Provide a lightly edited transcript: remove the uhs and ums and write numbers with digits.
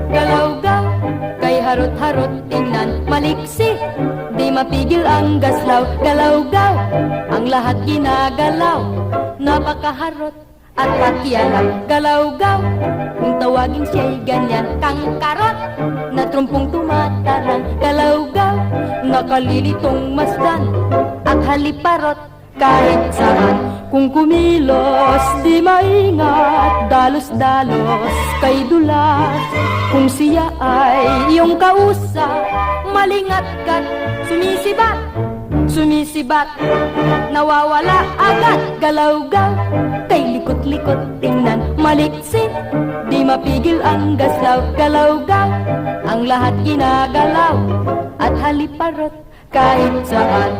Galaw-gaw, kay harot-harot tingnan maliksi, di mapigil ang gaslaw. Galaw-gaw, ang lahat ginagalaw, napakaharot at pakialam. Galaw-gaw, kung tawagin siya'y ganyan kang karot, na trumpong tumatarang. Galaw-gaw, nakalilitong masdan at haliparot kahit saan. Kung kumilos, di maingat, dalos-dalos kay dulas. Kung siya ay iyong kausap, malingat-gat, sumisibat, sumisibat, nawawala agad. Galaw-gaw, kay likot-likot tingnan maliksi, di mapigil ang gaslaw. Galaw-gaw, ang lahat ginagalaw at haliparot kahit saan.